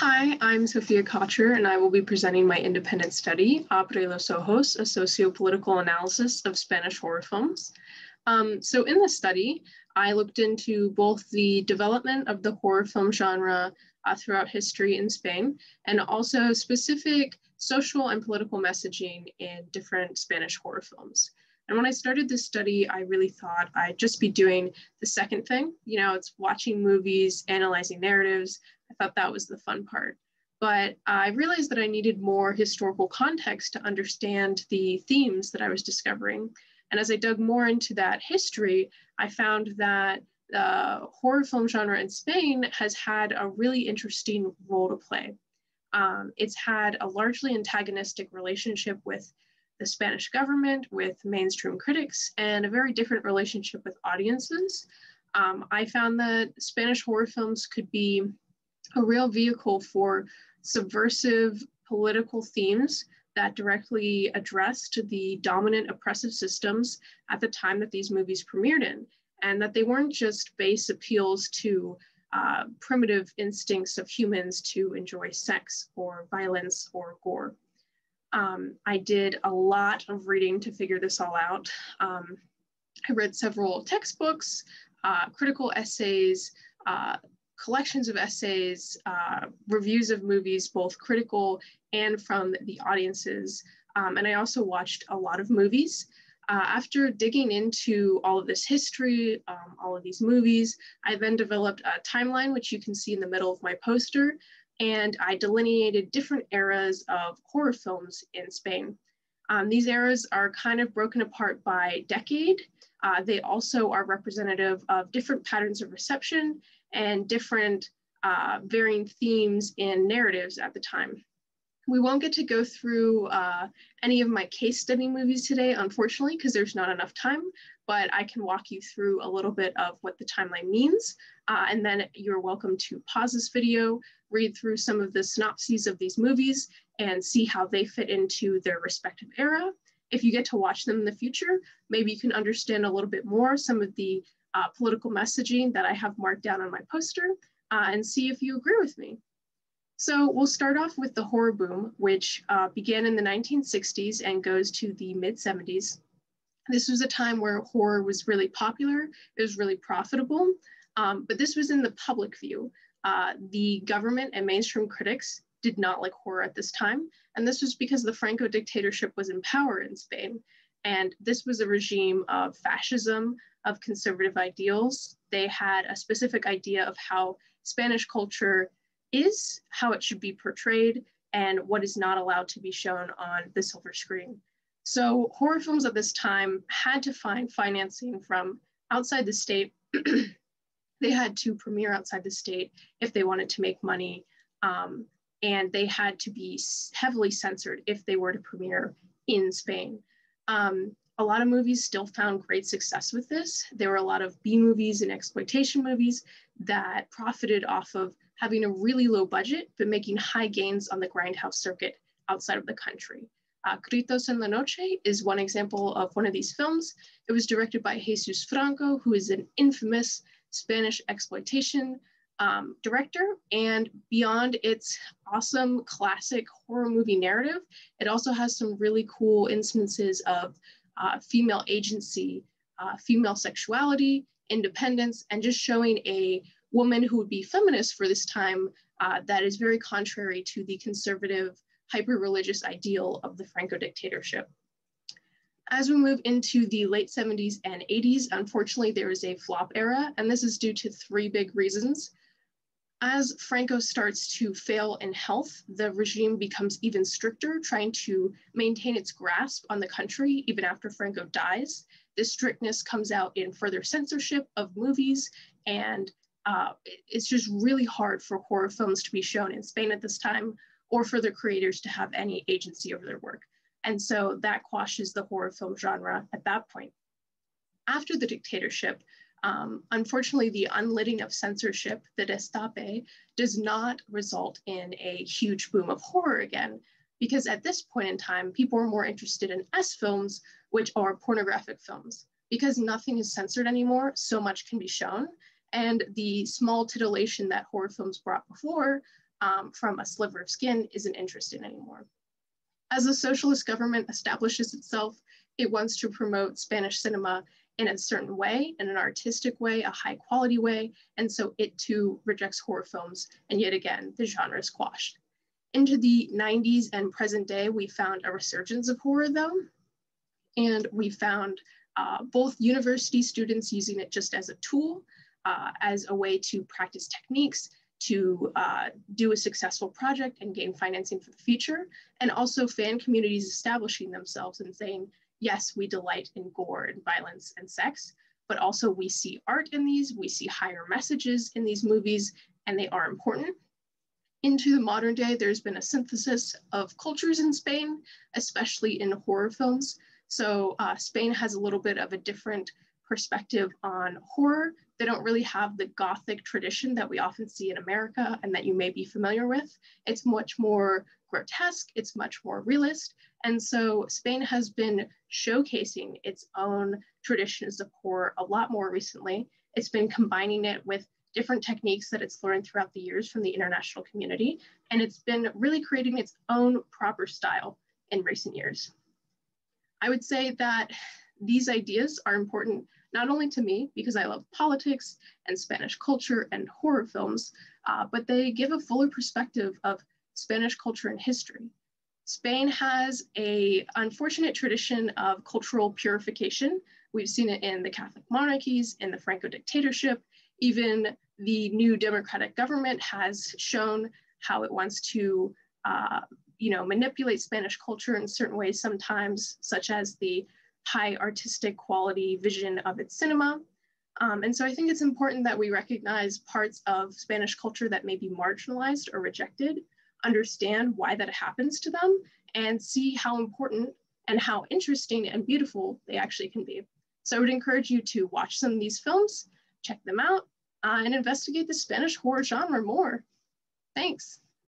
Hi, I'm Sophia Kocher, and I will be presenting my independent study, Abre, ojos, a sociopolitical analysis of Spanish horror films. So in this study, I looked into both the development of the horror film genre throughout history in Spain, and also specific social and political messaging in different Spanish horror films. And when I started this study, I really thought I'd just be doing the second thing. It's watching movies, analyzing narratives. I thought that was the fun part. But I realized that I needed more historical context to understand the themes that I was discovering. And as I dug more into that history, I found that the horror film genre in Spain has had a really interesting role to play. It's had a largely antagonistic relationship with the Spanish government, with mainstream critics, and a very different relationship with audiences. I found that Spanish horror films could be a real vehicle for subversive political themes that directly addressed the dominant oppressive systems at the time that these movies premiered in, and that they weren't just base appeals to primitive instincts of humans to enjoy sex or violence or gore. I did a lot of reading to figure this all out. I read several textbooks, critical essays, collections of essays, reviews of movies, both critical and from the audiences. And I also watched a lot of movies. After digging into all of this history, all of these movies, I then developed a timeline, which you can see in the middle of my poster, and I delineated different eras of horror films in Spain. These eras are kind of broken apart by decade. They also are representative of different patterns of reception and different varying themes in narratives at the time. We won't get to go through any of my case study movies today, unfortunately, because there's not enough time, but I can walk you through a little bit of what the timeline means. And then you're welcome to pause this video, read through some of the synopses of these movies, and see how they fit into their respective era. If you get to watch them in the future, maybe you can understand a little bit more some of the political messaging that I have marked down on my poster, and see if you agree with me. So we'll start off with the horror boom, which began in the 1960s and goes to the mid-70s. This was a time where horror was really popular, it was really profitable, but this was in the public view. The government and mainstream critics did not like horror at this time, and this was because the Franco dictatorship was in power in Spain. And this was a regime of fascism, of conservative ideals. They had a specific idea of how Spanish culture is, how it should be portrayed, and what is not allowed to be shown on the silver screen. So horror films at this time had to find financing from outside the state. They had to premiere outside the state if they wanted to make money, and they had to be heavily censored if they were to premiere in Spain. A lot of movies still found great success with this. There were a lot of B movies and exploitation movies that profited off of having a really low budget, but making high gains on the grindhouse circuit outside of the country. Gritos en la Noche is one example of one of these films. It was directed by Jesus Franco, who is an infamous Spanish exploitation director, and beyond its awesome classic horror movie narrative, it also has some really cool instances of female agency, female sexuality, independence, and just showing a woman who would be feminist for this time that is very contrary to the conservative, hyper-religious ideal of the Franco dictatorship. As we move into the late 70s and 80s, unfortunately, there is a flop era, and this is due to three big reasons. As Franco starts to fail in health, the regime becomes even stricter, trying to maintain its grasp on the country even after Franco dies. This strictness comes out in further censorship of movies, and it's just really hard for horror films to be shown in Spain at this time, or for their creators to have any agency over their work. And so that quashes the horror film genre at that point. After the dictatorship, unfortunately, the unlidding of censorship, the destape, does not result in a huge boom of horror again, because at this point in time, people are more interested in S films, which are pornographic films. Because nothing is censored anymore, so much can be shown. And the small titillation that horror films brought before from a sliver of skin isn't interested anymore. As a socialist government establishes itself, it wants to promote Spanish cinema in a certain way, in an artistic way, a high quality way, and so it too rejects horror films, and yet again, the genre is quashed. Into the 90s and present day, we found a resurgence of horror though, and we found both university students using it just as a tool, as a way to practice techniques, to do a successful project and gain financing for the future, and also fan communities establishing themselves and saying, yes, we delight in gore and violence and sex, but also we see art in these, we see higher messages in these movies, and they are important. Into the modern day, there's been a synthesis of cultures in Spain, especially in horror films. So Spain has a little bit of a different perspective on horror. They don't really have the Gothic tradition that we often see in America and that you may be familiar with. It's much more grotesque, it's much more realist. And so Spain has been showcasing its own traditions of horror a lot more recently. It's been combining it with different techniques that it's learned throughout the years from the international community. And it's been really creating its own proper style in recent years. I would say that these ideas are important not only to me, because I love politics and Spanish culture and horror films, but they give a fuller perspective of Spanish culture and history. Spain has an unfortunate tradition of cultural purification. We've seen it in the Catholic monarchies, in the Franco dictatorship. Even the new democratic government has shown how it wants to manipulate Spanish culture in certain ways sometimes, such as the high artistic quality vision of its cinema. And so I think it's important that we recognize parts of Spanish culture that may be marginalized or rejected, understand why that happens to them, and see how important and how interesting and beautiful they actually can be. So I would encourage you to watch some of these films, check them out, and investigate the Spanish horror genre more. Thanks.